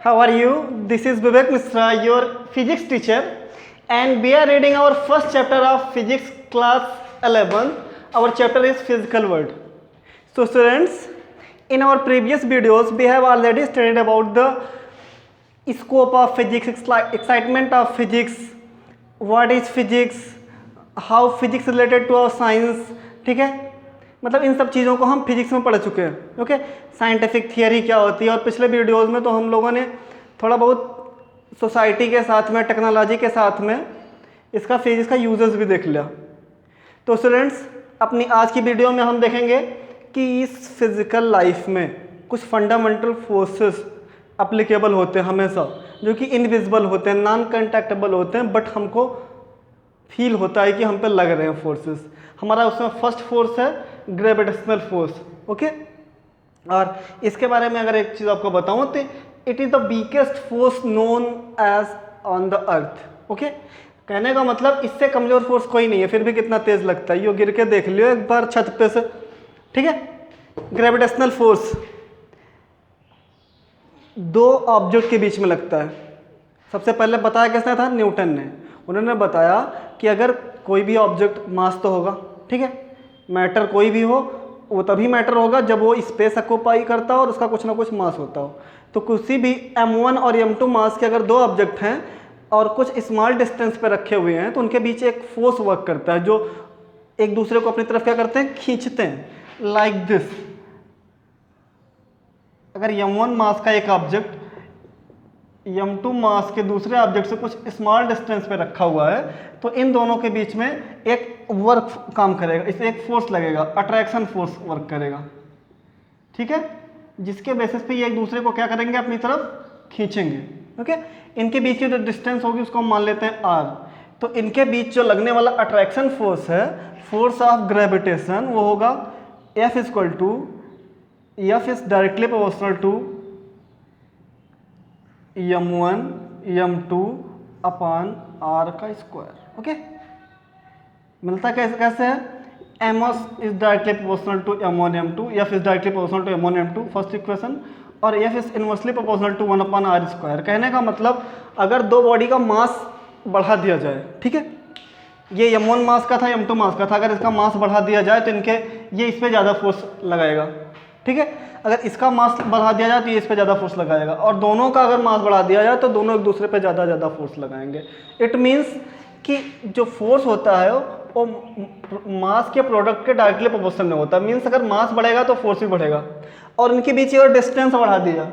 How are you? This is Vivek Misra, your physics teacher, and we are reading our first chapter of physics class 11. Our chapter is physical world. So students, in our previous videos we have already studied about the scope of physics, excitement of physics, what is physics, how physics related to our science. ठीक है, मतलब इन सब चीज़ों को हम physics में पढ़ चुके हैं. ओके, साइंटिफिक थियरी क्या होती है, और पिछले वीडियोस में तो हम लोगों ने थोड़ा बहुत सोसाइटी के साथ में, टेक्नोलॉजी के साथ में इसका फिजिक्स का यूजेस भी देख लिया. तो स्टूडेंट्स, अपनी आज की वीडियो में हम देखेंगे कि इस फिजिकल लाइफ में कुछ फंडामेंटल फोर्सेस अप्लीकेबल होते हैं हमेशा, जो कि इनविजिबल होते हैं, नॉन कंटैक्टेबल होते हैं, बट हमको फील होता है कि हम पे लग रहे हैं फोर्सेस. हमारा उसमें फर्स्ट फोर्स है ग्रेविटेशनल फोर्स. ओके, और इसके बारे में अगर एक चीज़ आपको बताऊं तो it is the weakest force known as on the earth. Okay, कहने का मतलब इससे कमज़ोर फोर्स कोई नहीं है, फिर भी कितना तेज़ लगता है. यो गिर के देख लियो एक बार छत पे से. ठीक है, ग्रेविटेशनल फोर्स दो ऑब्जेक्ट के बीच में लगता है. सबसे पहले बताया किसने था? न्यूटन ने. उन्होंने बताया कि अगर कोई भी ऑब्जेक्ट, मास तो होगा, ठीक है, मैटर कोई भी हो, वो तभी मैटर होगा जब वो स्पेस ऑक्यूपाई करता हो और उसका कुछ ना कुछ मास होता हो. तो किसी भी m1 और m2 मास के अगर दो ऑब्जेक्ट हैं और कुछ स्मॉल डिस्टेंस पे रखे हुए हैं तो उनके बीच एक फोर्स वर्क करता है जो एक दूसरे को अपनी तरफ क्या करते हैं? खींचते हैं. Like this. अगर m1 मास का एक ऑब्जेक्ट m2 मास के दूसरे ऑब्जेक्ट से कुछ स्मॉल डिस्टेंस पे रखा हुआ है तो इन दोनों के बीच में एक वर्क काम करेगा, इससे एक फोर्स लगेगा, अट्रैक्शन फोर्स वर्क करेगा. ठीक है, जिसके बेसिस पे ये एक दूसरे को क्या करेंगे? अपनी तरफ खींचेंगे. ओके, इनके बीच की जो डिस्टेंस होगी उसको हम मान लेते हैं r. तो इनके बीच जो लगने वाला अट्रैक्शन फोर्स है, फोर्स ऑफ ग्रेविटेशन, वो होगा F equal to, F is directly proportional to m1 m2 upon r का स्क्वायर. ओके, मिलता कैसे कैसे है? m is directly proportional to m1 m2, f is directly proportional to m1 m2 first equation, और f is inversely proportional to 1 upon r square. कहने का मतलब अगर दो बॉडी का मास बढ़ा दिया जाए, ठीक है, ये m1 मास का था, m2 मास का था, अगर इसका मास बढ़ा दिया जाए तो इनके ये इस पर ज़्यादा फोर्स लगाएगा. ठीक है, अगर इसका मास बढ़ा दिया जाए तो ये इस पे ज़्यादा फोर्स लगाएगा, और दोनों का अगर मास बढ़ा दिया जाए तो दोनों एक दूसरे पे ज़्यादा फोर्स लगाएंगे. इट मीन्स कि जो फोर्स होता है वो मास के प्रोडक्ट के डायरेक्टली प्रोपोर्शनल में होता है. मीन्स अगर मास बढ़ेगा तो फोर्स भी बढ़ेगा. और इनके बीच ये डिस्टेंस बढ़ा दिया,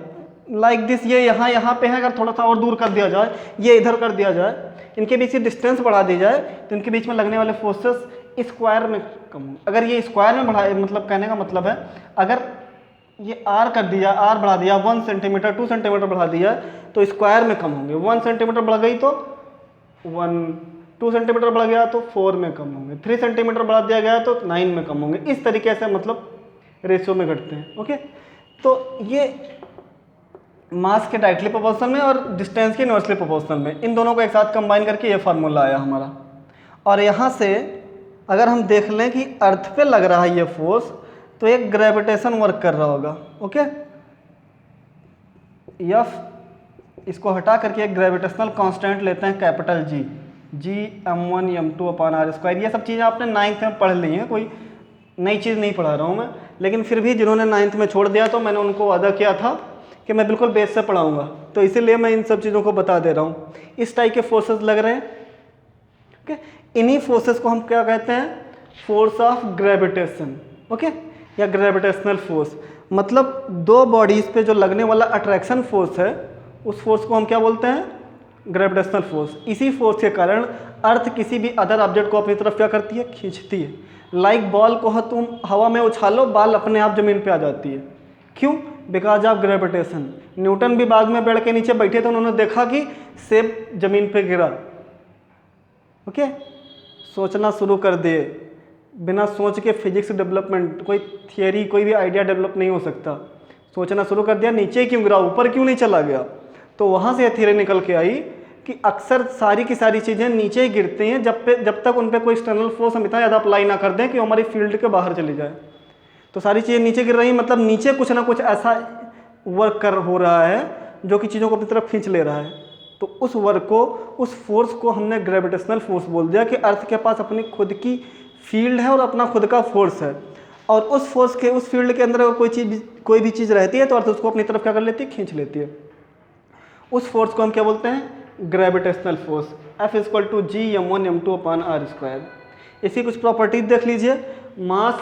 लाइक दिस, ये यहाँ पे है, अगर थोड़ा सा और दूर कर दिया जाए, ये इधर कर दिया जाए, इनके बीच की डिस्टेंस बढ़ा दी जाए तो इनके बीच में लगने वाले फोर्सेस स्क्वायर में कम. अगर ये स्क्वायर में बढ़ाए, मतलब कहने का मतलब है अगर ये r कर दिया, r बढ़ा दिया 1 सेंटीमीटर 2 सेंटीमीटर बढ़ा दिया तो स्क्वायर में कम होंगे. 1 सेंटीमीटर बढ़ गई तो 1, 2 सेंटीमीटर बढ़ गया तो 4 में कम होंगे, 3 सेंटीमीटर बढ़ा दिया गया तो 9 में कम होंगे. इस तरीके से मतलब रेशियो में घटते हैं. ओके, तो ये मास के डायरेक्टली प्रोपोर्शनल में और डिस्टेंस के इनवर्सली प्रोपोर्शनल में, इन दोनों को एक साथ कंबाइन करके ये फार्मूला आया हमारा. और यहाँ से अगर हम देख लें कि अर्थ पे लग रहा है ये फोर्स, तो एक ग्रेविटेशन वर्क कर रहा होगा. ओके, F इसको हटा करके एक ग्रेविटेशनल कांस्टेंट लेते हैं capital G m1 m2 upon r square. ये सब चीज़ें आपने 9th में पढ़ ली हैं, कोई नई चीज़ नहीं पढ़ा रहा हूँ मैं, लेकिन फिर भी जिन्होंने 9th में छोड़ दिया तो मैंने उनको वादा किया था कि मैं बिल्कुल बेस से पढ़ाऊँगा, तो इसीलिए मैं इन सब चीज़ों को बता दे रहा हूँ. इस टाइप के फोर्सेस लग रहे हैं. ओके, इन्हीं फोर्सेस को हम क्या कहते हैं? Force of gravitation. ओके, या ग्रेविटेशनल फोर्स. मतलब दो बॉडीज पे जो लगने वाला अट्रैक्शन फोर्स है, उस फोर्स को हम क्या बोलते हैं? Gravitational force. इसी फोर्स के कारण अर्थ किसी भी अदर ऑब्जेक्ट को अपनी तरफ क्या करती है? खींचती है. लाइक बॉल को तुम हवा में उछालो, बॉल अपने आप जमीन पे आ जाती है. क्यों? Because of gravitation. न्यूटन भी बाग में पेड़ के नीचे बैठे थे, उन्होंने देखा कि सेब जमीन पे गिरा. ओके, सोचना शुरू कर दिए. बिना सोच के फिजिक्स डेवलपमेंट, कोई थियरी, कोई भी आइडिया डेवलप नहीं हो सकता. सोचना शुरू कर दिया, नीचे क्यों गिरा, ऊपर क्यों नहीं चला गया? तो वहाँ से थियरी निकल के आई कि अक्सर सारी की सारी चीज़ें नीचे ही गिरती हैं जब तक उन पर कोई एक्सटर्नल फोर्स हम इतना ज़्यादा अप्लाई ना कर दें कि हमारी फील्ड के बाहर चली जाए. तो सारी चीज़ें नीचे गिर रही हैं, मतलब नीचे कुछ ना कुछ ऐसा वर्क हो रहा है जो कि चीज़ों को अपनी तरफ खींच ले रहा है, तो उस वर्क को, उस फोर्स को हमने ग्रेविटेशनल फोर्स बोल दिया कि अर्थ के पास अपनी खुद की फील्ड है और अपना खुद का फोर्स है, और उस फोर्स के, उस फील्ड के अंदर अगर कोई भी चीज़ रहती है तो अर्थ उसको अपनी तरफ क्या कर लेती है, खींच लेती है। उस फोर्स को हम क्या बोलते हैं, gravitational force. F equal to G m1m2/r²। इसी कुछ प्रॉपर्टीज देख लीजिए। मास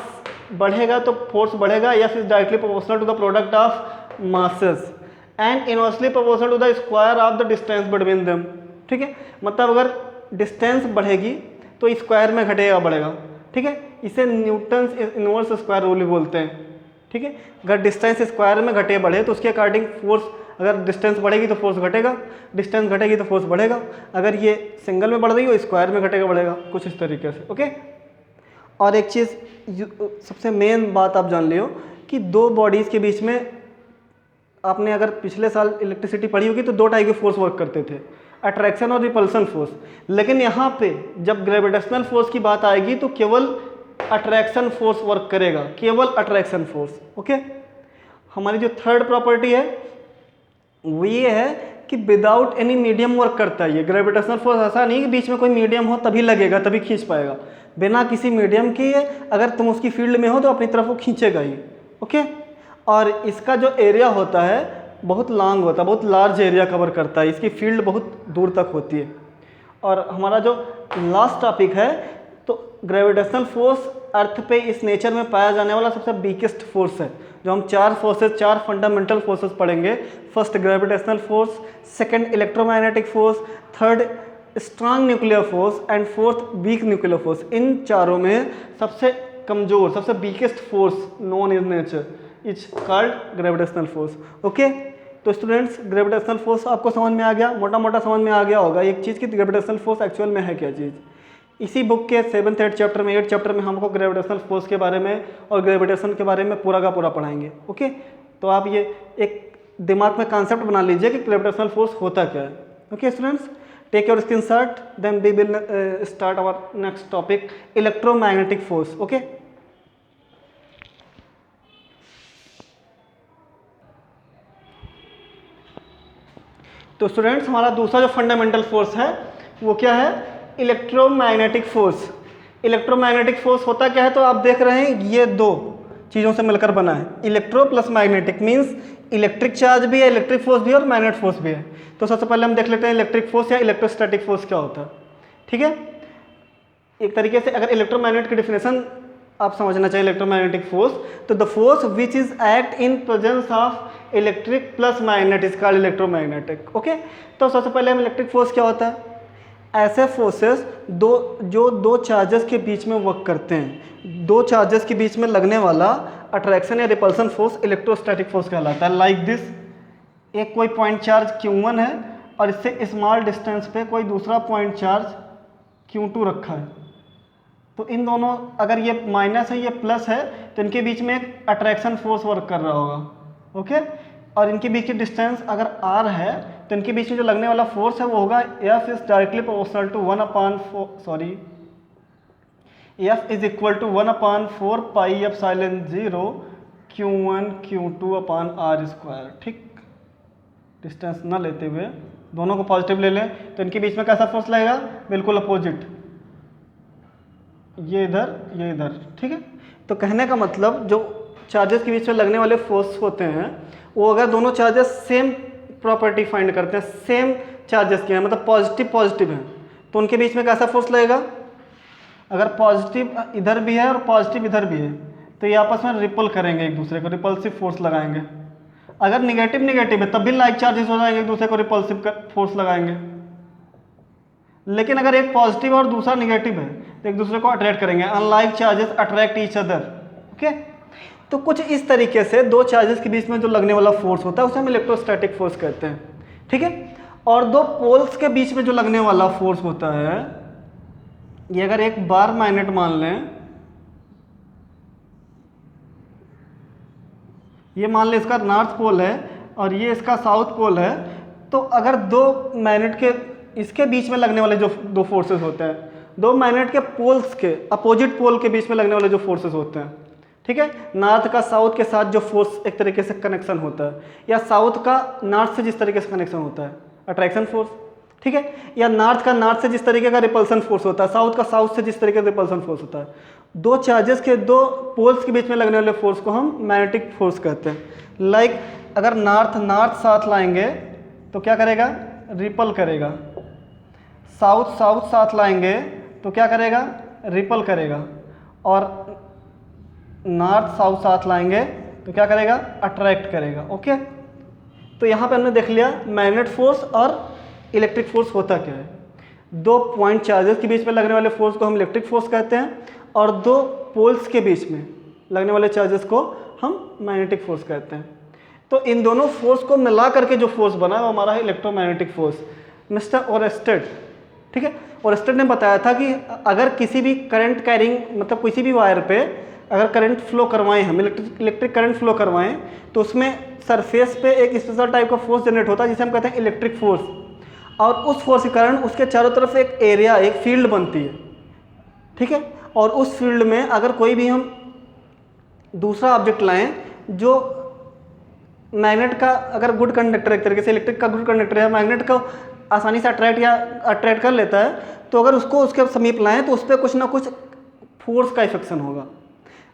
बढ़ेगा तो फोर्स बढ़ेगा, F is directly proportional to the product of masses and inversely proportional to the square of the distance between them. ठीक है, मतलब अगर डिस्टेंस बढ़ेगी तो स्क्वायर में घटेगा बढ़ेगा। ठीक है, इसे न्यूटन्स इनवर्स स्क्वायर रूल भी बोलते हैं। ठीक है, अगर डिस्टेंस स्क्वायर में घटे बढ़े तो उसके अकॉर्डिंग फोर्स, अगर डिस्टेंस बढ़ेगी तो फोर्स घटेगा, डिस्टेंस घटेगी तो फोर्स बढ़ेगा। अगर ये सिंगल में बढ़ रही हो स्क्वायर में घटेगा बढ़ेगा, कुछ इस तरीके से। ओके, और एक चीज़ सबसे मेन बात आप जान लियो कि दो बॉडीज़ के बीच में, आपने अगर पिछले साल इलेक्ट्रिसिटी पढ़ी होगी तो दो टाइप के फोर्स वर्क करते थे, अट्रैक्शन और रिपल्सन फोर्स। लेकिन यहाँ पे जब ग्रेविटेशनल फोर्स की बात आएगी तो केवल अट्रैक्शन फोर्स वर्क करेगा, केवल अट्रैक्शन फोर्स। ओके, हमारी जो थर्ड प्रॉपर्टी है वो ये है कि विदाउट एनी मीडियम वर्क करता है ये ग्रेविटेशनल फोर्स। ऐसा नहीं कि बीच में कोई मीडियम हो तभी लगेगा, तभी खींच पाएगा। बिना किसी मीडियम के अगर तुम उसकी फील्ड में हो तो अपनी तरफ वो खींचेगा ही। ओके, और इसका जो एरिया होता है बहुत लॉन्ग होता है, बहुत लार्ज एरिया कवर करता है, इसकी फील्ड बहुत दूर तक होती है। और हमारा जो लास्ट टॉपिक है, तो ग्रेविटेशनल फोर्स अर्थ पे इस नेचर में पाया जाने वाला सबसे वीकेस्ट फोर्स है। जो हम चार फंडामेंटल फोर्सेस पढ़ेंगे, first gravitational force, second electromagnetic force, third strong nuclear force and fourth weak nuclear force. इन चारों में सबसे कमज़ोर, सबसे weakest force known in nature is called gravitational force. Okay, तो स्टूडेंट्स ग्रेविटेशनल फोर्स आपको समझ में आ गया, मोटा मोटा समझ में आ गया होगा एक चीज़ कि ग्रेविटेशनल फोर्स एक्चुअल में है क्या चीज़। इसी बुक के 7th 8th चैप्टर में 8th चैप्टर में हमको ग्रेविटेशनल फोर्स के बारे में और ग्रेविटेशन के बारे में पूरा का पूरा पढ़ाएंगे। ओके, तो आप ये एक दिमाग में कॉन्सेप्ट बना लीजिए कि ग्रेविटेशनल फोर्स होता क्या है। Okay students, take your screenshot, then we will start our next topic, electromagnetic force. Okay, तो स्टूडेंट्स हमारा दूसरा जो फंडामेंटल फोर्स है वो क्या है, इलेक्ट्रोमैग्नेटिक फोर्स। इलेक्ट्रोमैग्नेटिक फोर्स होता क्या है, तो आप देख रहे हैं ये दो चीज़ों से मिलकर बना है। Electro plus magnetic means electric charge भी है, इलेक्ट्रिक फोर्स भी है और मैग्नेट फोर्स भी है। तो सबसे पहले हम देख लेते हैं इलेक्ट्रिक फोर्स या इलेक्ट्रोस्टैटिक फोर्स क्या होता है। ठीक है, एक तरीके से अगर इलेक्ट्रोमैग्नेट की डिफिनेशन आप समझना चाहिए इलेक्ट्रोमैग्नेटिक फोर्स, तो the force which is act in presence of electric plus magnet is called electromagnetic. Okay, तो सबसे पहले हम इलेक्ट्रिक फोर्स क्या होता है, ऐसे फोर्सेस जो दो चार्जेस के बीच में वर्क करते हैं, दो चार्जेस के बीच में लगने वाला अट्रैक्शन या रिपल्सन फोर्स इलेक्ट्रोस्टैटिक फोर्स कहलाता है। लाइक दिस, एक कोई पॉइंट चार्ज Q1 है और इससे स्मॉल डिस्टेंस पे कोई दूसरा पॉइंट चार्ज Q2 रखा है, तो इन दोनों, अगर ये माइनस है ये प्लस है, तो इनके बीच में एक अट्रैक्शन फोर्स वर्क कर रहा होगा। ओके, और इनके बीच की डिस्टेंस अगर r है तो इनके बीच में जो लगने वाला फोर्स है वो होगा F is directly proportional to 1/4 F is equal to 1/4 pi epsilon 0 Q1 Q2/r²। ठीक, डिस्टेंस ना लेते हुए दोनों को पॉजिटिव ले लें तो इनके बीच में कैसा फोर्स लगेगा, बिल्कुल अपोजिट, ये इधर। ठीक है, तो कहने का मतलब जो चार्जेस के बीच में लगने वाले फोर्स होते हैं वो अगर दोनों चार्जेस सेम प्रॉपर्टी फाइंड करते हैं, सेम चार्जेस के हैं, मतलब पॉजिटिव हैं, तो उनके बीच में कैसा फोर्स लगेगा, अगर पॉजिटिव इधर भी है और पॉजिटिव इधर भी है तो ये आपस में रिपल करेंगे एक दूसरे को, रिपल्सिव फोर्स लगाएंगे। अगर निगेटिव है तब भी लाइक चार्जेस हो जाएंगे, एक दूसरे को रिपल्सिव फोर्स लगाएंगे। लेकिन अगर एक पॉजिटिव और दूसरा निगेटिव है तो एक दूसरे को अट्रैक्ट करेंगे, unlike charges attract each other. Okay, तो कुछ इस तरीके से दो चार्जेस के बीच में जो लगने वाला फोर्स होता है उसे हम इलेक्ट्रोस्टैटिक फोर्स कहते हैं। ठीक है, और दो पोल्स के बीच में जो लगने वाला फोर्स होता है, ये अगर एक बार मैग्नेट मान लें, ये मान लें इसका नॉर्थ पोल है और ये इसका साउथ पोल है, तो अगर दो मैग्नेट के इसके बीच में लगने वाले जो दो फोर्सेस होते हैं, दो मैग्नेट के पोल्स के अपोजिट पोल के बीच में लगने वाले जो फोर्सेस होते हैं, ठीक है। नॉर्थ का साउथ के साथ जो फोर्स एक तरीके से कनेक्शन होता है, या साउथ का नॉर्थ से जिस तरीके से कनेक्शन होता है अट्रैक्शन फोर्स, ठीक है, या नॉर्थ का नॉर्थ से जिस तरीके का रिपल्सन फोर्स होता है, साउथ का साउथ से जिस तरीके का रिपल्सन फोर्स होता है, दो चार्जेस के दो पोल्स के बीच में लगने वाले फोर्स को हम मैग्नेटिक फोर्स कहते हैं। लाइक अगर नॉर्थ नॉर्थ साथ लाएंगे तो क्या करेगा, रिपल करेगा, साउथ साउथ साथ लाएंगे तो क्या करेगा, रिपल करेगा, और नॉर्थ साउथ साथ लाएंगे तो क्या करेगा, अट्रैक्ट करेगा। ओके, तो यहाँ पे हमने देख लिया मैग्नेट फोर्स और इलेक्ट्रिक फोर्स होता क्या है। दो पॉइंट चार्जेस के बीच में लगने वाले फोर्स को हम इलेक्ट्रिक फोर्स कहते हैं, और दो पोल्स के बीच में लगने वाले चार्जेस को हम मैग्नेटिक फोर्स कहते हैं। तो इन दोनों फोर्स को मिला करके जो फोर्स बना है वो हमारा है इलेक्ट्रोमैग्नेटिक फोर्स। मिस्टर ओरेस्टेड, ठीक है, ओरेस्टेड ने बताया था कि अगर किसी भी करंट कैरिंग मतलब किसी भी वायर पे अगर करंट फ्लो करवाएं, हम इलेक्ट्रिक करंट फ्लो करवाएं, तो उसमें सरफेस पे एक स्पेशल टाइप का फोर्स जनरेट होता है जिसे हम कहते हैं इलेक्ट्रिक फोर्स, और उस फोर्स के कारण उसके चारों तरफ एक एरिया, एक फील्ड बनती है, ठीक है। और उस फील्ड में अगर कोई भी हम दूसरा ऑब्जेक्ट लाएं जो मैग्नेट का अगर गुड कंडक्टर, एक तरीके से इलेक्ट्रिक का गुड कंडक्टर है, मैग्नेट को आसानी से अट्रैक्ट कर लेता है, तो अगर उसको उसके समीप लाएं तो उस पर कुछ ना कुछ फोर्स का इफेक्शन होगा।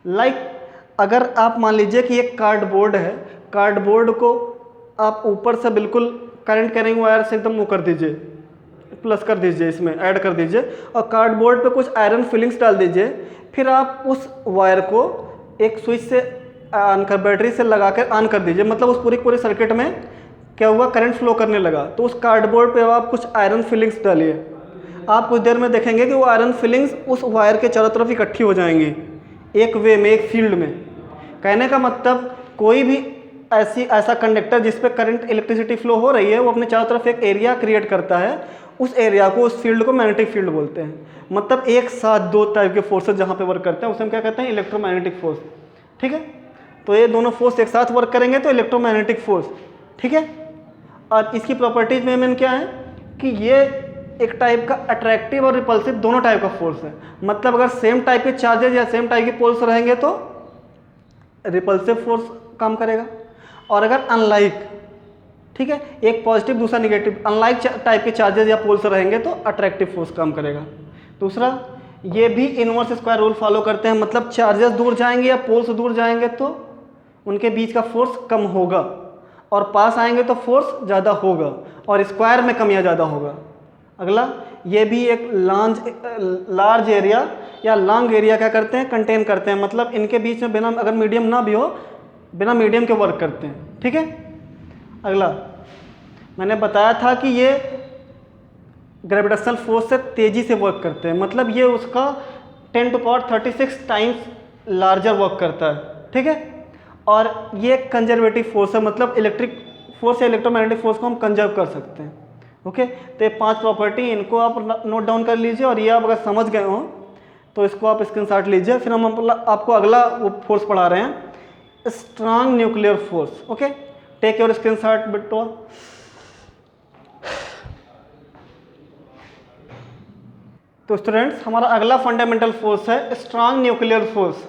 लाइक अगर आप मान लीजिए कि एक कार्डबोर्ड है, कार्डबोर्ड को आप ऊपर से बिल्कुल करंट कैरिंग वायर से एकदम वो कर दीजिए, प्लस कर दीजिए, इसमें ऐड कर दीजिए, और कार्डबोर्ड पे कुछ आयरन फिलिंग्स डाल दीजिए, फिर आप उस वायर को एक स्विच से ऑन कर, बैटरी से लगा कर ऑन कर दीजिए, मतलब उस पूरी सर्किट में क्या हुआ, करंट फ्लो करने लगा। तो उस कार्डबोर्ड पे आप कुछ आयरन फिलिंग्स डालिए, आप कुछ देर में देखेंगे कि वो आयरन फिलिंग्स उस वायर के चारों तरफ इकट्ठी हो जाएंगी, एक वे में, एक फील्ड में। कहने का मतलब कोई भी ऐसा कंडक्टर जिस पे करंट इलेक्ट्रिसिटी फ्लो हो रही है, वो अपने चारों तरफ एक एरिया क्रिएट करता है, उस एरिया को, उस फील्ड को मैग्नेटिक फील्ड बोलते हैं। मतलब एक साथ दो टाइप के फोर्सेस जहाँ पे वर्क करते हैं उसे हम क्या कहते हैं, इलेक्ट्रोमैग्नेटिक फोर्स, ठीक है। तो ये दोनों फोर्स एक साथ वर्क करेंगे तो इलेक्ट्रोमैग्नेटिक फोर्स, ठीक है। और इसकी प्रॉपर्टीज में क्या है कि ये एक टाइप का अट्रैक्टिव और रिपल्सिव दोनों टाइप का फोर्स है। मतलब अगर सेम टाइप के चार्जेस या सेम टाइप के पोल्स रहेंगे तो रिपल्सिव फोर्स काम करेगा, और अगर अनलाइक, ठीक है, एक पॉजिटिव दूसरा निगेटिव, अनलाइक टाइप के चार्जेस या पोल्स रहेंगे तो अट्रैक्टिव फोर्स काम करेगा। दूसरा, ये भी इनवर्स स्क्वायर रूल फॉलो करते हैं, मतलब चार्जेस दूर जाएंगे या पोल्स दूर जाएंगे तो उनके बीच का फोर्स कम होगा, और पास आएंगे तो फोर्स ज़्यादा होगा, और स्क्वायर में कम या ज़्यादा होगा। अगला, ये भी एक लार्ज एरिया या लॉन्ग एरिया क्या करते हैं, कंटेन करते हैं, मतलब इनके बीच में बिना अगर मीडियम ना भी हो, बिना मीडियम के वर्क करते हैं, ठीक है। अगला, मैंने बताया था कि ये ग्रेविटेशनल फोर्स से तेज़ी से वर्क करते हैं, मतलब ये उसका 10⁻36 टाइम्स लार्जर वर्क करता है, ठीक है। और ये कंजर्वेटिव फोर्स है, मतलब इलेक्ट्रिक फोर्स या इलेक्ट्रोमैग्नेटिक फोर्स को हम कंजर्व कर सकते हैं। ओके, तो ये 5 प्रॉपर्टी, इनको आप नोट डाउन कर लीजिए, और ये आप अगर समझ गए हो तो इसको आप स्क्रीनशॉट लीजिए। फिर हम आपको अगला वो फोर्स पढ़ा रहे हैं, strong nuclear force. Okay, take your screenshot Bitto. तो स्टूडेंट्स, हमारा अगला फंडामेंटल फोर्स है स्ट्रांग न्यूक्लियर फोर्स,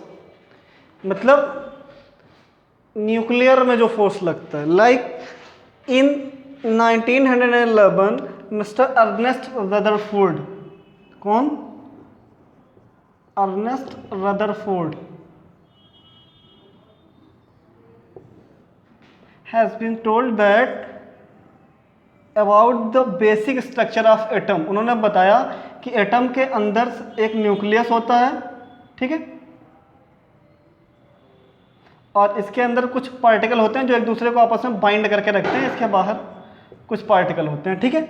मतलब न्यूक्लियर में जो फोर्स लगता है। Like in 1911 mister Ernest Rutherford, कौन, Ernest Rutherford has been told that about the basic structure of atom। उन्होंने बताया कि एटम के अंदर एक न्यूक्लियस होता है, ठीक है, और इसके अंदर कुछ पार्टिकल होते हैं जो एक दूसरे को आपस में बाइंड करके रखते हैं, इसके बाहर कुछ पार्टिकल होते हैं, ठीक है।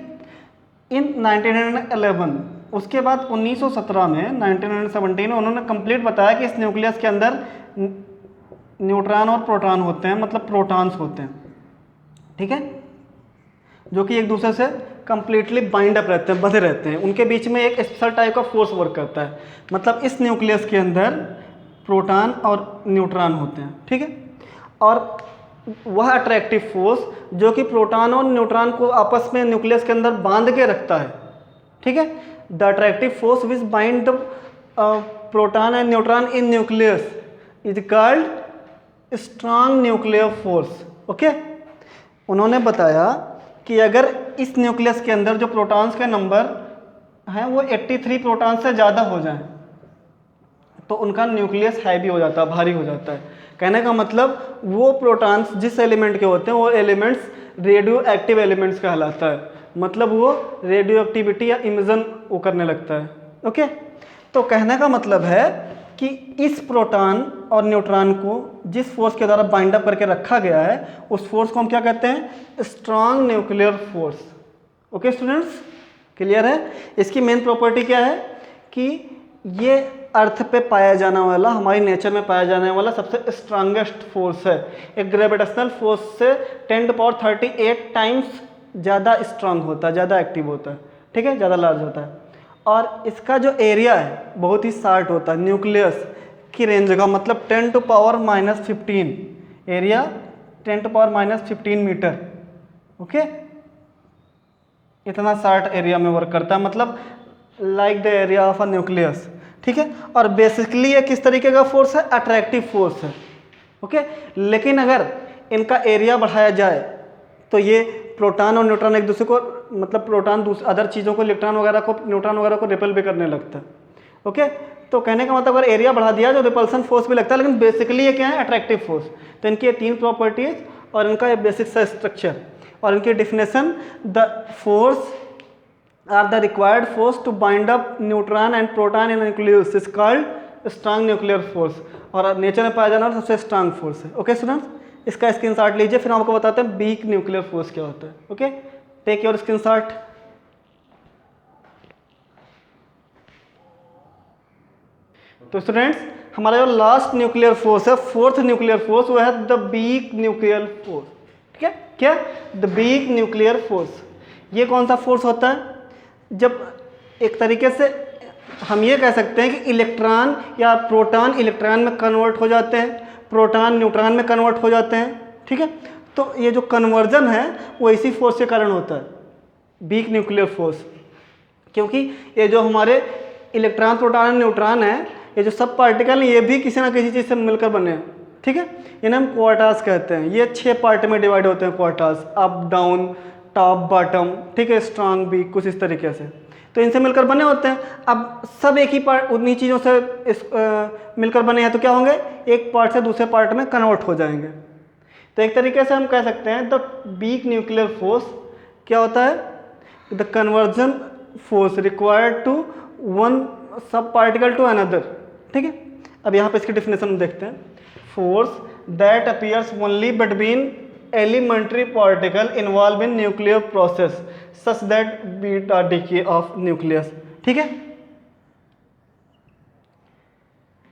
इन 1911, उसके बाद 1917 में 1917 में उन्होंने कंप्लीट बताया कि इस न्यूक्लियस के अंदर न्यूट्रॉन और प्रोटॉन होते हैं, मतलब प्रोटॉन्स होते हैं, ठीक है, जो कि एक दूसरे से कंप्लीटली बाइंड अप रहते हैं, बंधे रहते हैं। उनके बीच में एक स्पेशल टाइप का फोर्स वर्क करता है, मतलब इस न्यूक्लियस के अंदर प्रोटॉन और न्यूट्रॉन होते हैं, ठीक है। और वह अट्रैक्टिव फोर्स जो कि प्रोटॉन और न्यूट्रॉन को आपस में न्यूक्लियस के अंदर बांध के रखता है, ठीक है, the attractive force which bind the proton and neutron in nucleus is called strong nuclear force. Okay, उन्होंने बताया कि अगर इस न्यूक्लियस के अंदर जो प्रोटॉन्स के नंबर हैं वो 83 प्रोटॉन से ज़्यादा हो जाएं तो उनका न्यूक्लियस हैवी हो जाता है, भारी हो जाता है। कहने का मतलब वो प्रोटॉन्स जिस एलिमेंट के होते हैं वो एलिमेंट्स रेडियो एक्टिव एलिमेंट्स कहलाता है, मतलब वो रेडियो एक्टिविटी या इमिशन वो करने लगता है। ओके, तो कहने का मतलब है कि इस प्रोटॉन और न्यूट्रॉन को जिस फोर्स के द्वारा बाइंड अप करके रखा गया है उस फोर्स को हम क्या कहते हैं? Strong nuclear force. Okay students, clear है? इसकी मेन प्रॉपर्टी क्या है कि ये अर्थ पे पाया जाने वाला, हमारी नेचर में पाया जाने वाला सबसे स्ट्रांगेस्ट फोर्स है। एक ग्रेविटेशनल फोर्स से 10⁻38 टाइम्स ज़्यादा स्ट्रांग होता है, ज़्यादा एक्टिव होता है, ठीक है, ज़्यादा लार्ज होता है। और इसका जो एरिया है बहुत ही शार्ट होता है, न्यूक्लियस की रेंज का मतलब 10⁻15, एरिया 10⁻15 मीटर। ओके, इतना शार्ट एरिया में वर्क करता है, मतलब like the area of a nucleus, ठीक है। और बेसिकली ये किस तरीके का फोर्स है? अट्रैक्टिव फोर्स है। ओके, लेकिन अगर इनका एरिया बढ़ाया जाए तो ये प्रोटॉन और न्यूट्रॉन एक दूसरे को, मतलब प्रोटॉन अदर चीज़ों को, इलेक्ट्रॉन वगैरह को, न्यूट्रॉन वगैरह को रिपेल भी करने लगता है। ओके, तो कहने का मतलब अगर एरिया बढ़ा दिया तो रिपल्सन फोर्स भी लगता है, लेकिन बेसिकली ये क्या है? Attractive force. तो इनकी ये 3 प्रॉपर्टीज और इनका ये बेसिक सा स्ट्रक्चर और इनकी definition, the force are the required force to bind up neutron and proton in nucleus is called strong nuclear force, और नेचर में पाया जाने वाला सबसे स्ट्रॉन्ग फोर्स है। ओके स्टूडेंट्स, इसका स्क्रीनशॉट लीजिए, फिर हम आपको बताते हैं वीक न्यूक्लियर फोर्स क्या होता है। Okay, take your screenshot. तो स्टूडेंट्स, हमारा जो लास्ट न्यूक्लियर फोर्स है, फोर्थ न्यूक्लियर फोर्स, वो है द वीक न्यूक्लियर फोर्स। ठीक है, क्या? The weak nuclear force. ये कौन सा फोर्स होता है? जब एक तरीके से हम ये कह सकते हैं कि इलेक्ट्रॉन या प्रोटॉन इलेक्ट्रॉन में कन्वर्ट हो जाते हैं, प्रोटॉन न्यूट्रॉन में कन्वर्ट हो जाते हैं, ठीक है। तो ये जो कन्वर्जन है वो इसी फोर्स के कारण होता है, वीक न्यूक्लियर फोर्स। क्योंकि ये जो हमारे इलेक्ट्रॉन, प्रोटॉन, न्यूट्रॉन है, ये जो सब पार्टिकल हैं, ये भी किसी ना किसी चीज़ से मिलकर बने हैं, ठीक है। इन्हें हम क्वार्टास कहते हैं। ये 6 पार्ट में डिवाइड होते हैं quartz, up down, top bottom, ठीक है, स्ट्रांग वीक, कुछ इस तरीके से। तो इनसे मिलकर बने होते हैं। अब सब एक ही पार्ट, उन्हीं चीज़ों से मिलकर बने हैं, तो क्या होंगे? एक पार्ट से दूसरे पार्ट में कन्वर्ट हो जाएंगे। तो एक तरीके से हम कह सकते हैं द वीक न्यूक्लियर फोर्स क्या होता है? The conversion force required to one sub particle to another, ठीक है। अब यहाँ पे इसकी डिफिनेशन देखते हैं। Force that appears only between elementary particle involve in nuclear process such that beta decay of nucleus, ठीक है।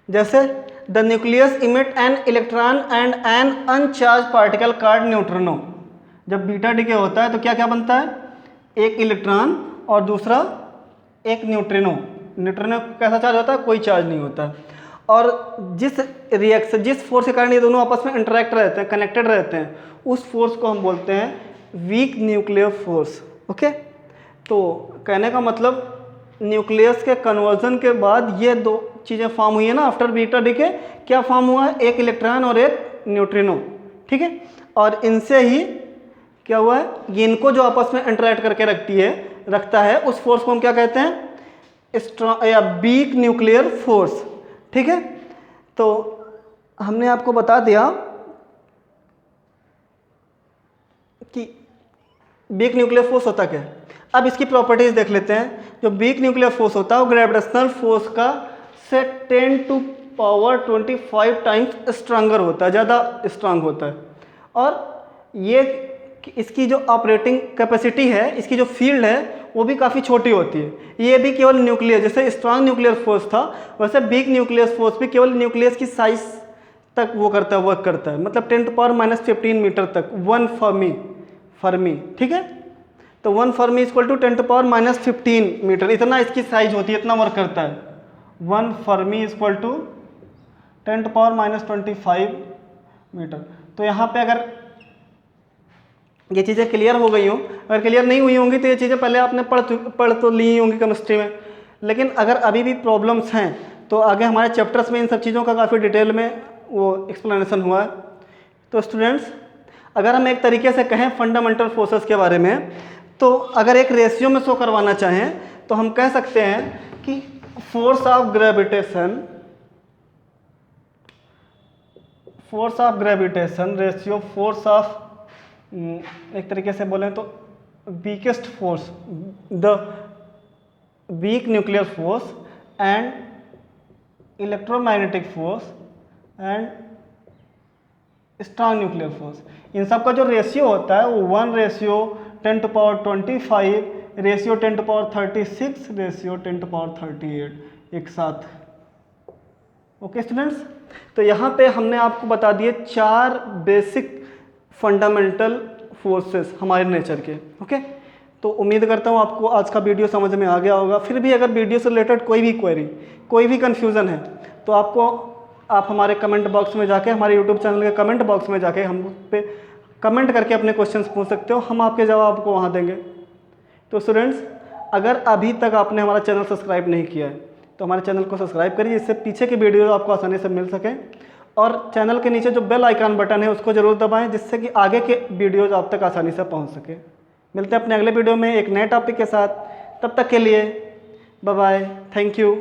जैसे the nucleus emit an electron and an uncharge particle called neutrino. जब बीटा डीके होता है तो क्या क्या बनता है? एक इलेक्ट्रॉन और दूसरा एक न्यूट्रिनो। न्यूट्रिनो कैसा चार्ज होता है? कोई चार्ज नहीं होता। और जिस रिएक्शन, जिस फोर्स के कारण ये दोनों आपस में इंटरेक्ट रहते हैं, कनेक्टेड रहते हैं, उस फोर्स को हम बोलते हैं वीक न्यूक्लियर फोर्स। ओके, तो कहने का मतलब न्यूक्लियस के कन्वर्जन के बाद ये दो चीज़ें फॉर्म हुई है ना, आफ्टर बीटा डीके क्या फॉर्म हुआ है? एक इलेक्ट्रॉन और एक न्यूट्रिनो, ठीक है। और इनसे ही क्या हुआ है? ये इनको जो आपस में इंटरेक्ट करके रखता है, उस फोर्स को हम क्या कहते हैं? स्ट्रॉन्ग या वीक न्यूक्लियर फोर्स, ठीक है। तो हमने आपको बता दिया कि वीक न्यूक्लियर फोर्स होता क्या है। अब इसकी प्रॉपर्टीज देख लेते हैं। जो वीक न्यूक्लियर फोर्स होता है वो ग्रेविटेशनल फोर्स का से 10⁻25 टाइम्स स्ट्रांगर होता है, ज़्यादा स्ट्रांग होता है। और ये इसकी जो ऑपरेटिंग कैपेसिटी है, इसकी जो फील्ड है, वो भी काफ़ी छोटी होती है। ये भी केवल न्यूक्लियस, जैसे स्ट्रांग न्यूक्लियर फोर्स था, वैसे वीक न्यूक्लियर फोर्स भी केवल न्यूक्लियस की साइज तक वो करता है, वर्क करता है, मतलब 10⁻−15 मीटर तक, 1 फर्मी, ठीक है। तो 1 फर्मी इक्वल टू 10⁻−15 मीटर, इतना इसकी साइज होती है, इतना वर्क करता है। 1 फर्मी इक्वल टू 10⁻−25 मीटर। तो यहाँ पे अगर ये चीज़ें क्लियर हो गई हों, अगर क्लियर नहीं हुई होंगी तो ये चीज़ें पहले आपने पढ़ तो ली होंगी केमिस्ट्री में, लेकिन अगर अभी भी प्रॉब्लम्स हैं तो आगे हमारे चैप्टर्स में इन सब चीज़ों का काफ़ी डिटेल में वो एक्सप्लेनेशन हुआ है। तो स्टूडेंट्स, अगर हम एक तरीके से कहें फंडामेंटल फोर्सेस के बारे में, तो अगर एक रेशियो में शो करवाना चाहें तो हम कह सकते हैं कि force of gravitation ratio force of, एक तरीके से बोलें तो weakest force, the weak nuclear force and electromagnetic force and strong nuclear force, इन सब का जो रेशियो होता है वो 1:10⁻25 10⁻36 10⁻38 एक साथ। ओके स्टूडेंट्स, तो यहाँ पे हमने आपको बता दिए 4 बेसिक फंडामेंटल फोर्सेस हमारे नेचर के। ओके, तो उम्मीद करता हूँ आपको आज का वीडियो समझ में आ गया होगा। फिर भी अगर वीडियो से रिलेटेड कोई भी क्वेरी, कोई भी कन्फ्यूज़न है तो आप हमारे कमेंट बॉक्स में जाके, हमारे यूट्यूब चैनल के कमेंट बॉक्स में जाके हम पे कमेंट करके अपने क्वेश्चंस पूछ सकते हो, हम आपके जवाब आपको वहाँ देंगे। तो स्टूडेंट्स, अगर अभी तक आपने हमारा चैनल सब्सक्राइब नहीं किया है तो हमारे चैनल को सब्सक्राइब करिए, इससे पीछे के वीडियो आपको आसानी से मिल सकें। और चैनल के नीचे जो बेल आइकन बटन है उसको ज़रूर दबाएं, जिससे कि आगे के वीडियोज़ आप तक आसानी से पहुँच सके। मिलते हैं अपने अगले वीडियो में एक नए टॉपिक के साथ। तब तक के लिए बाय बाय, थैंक यू।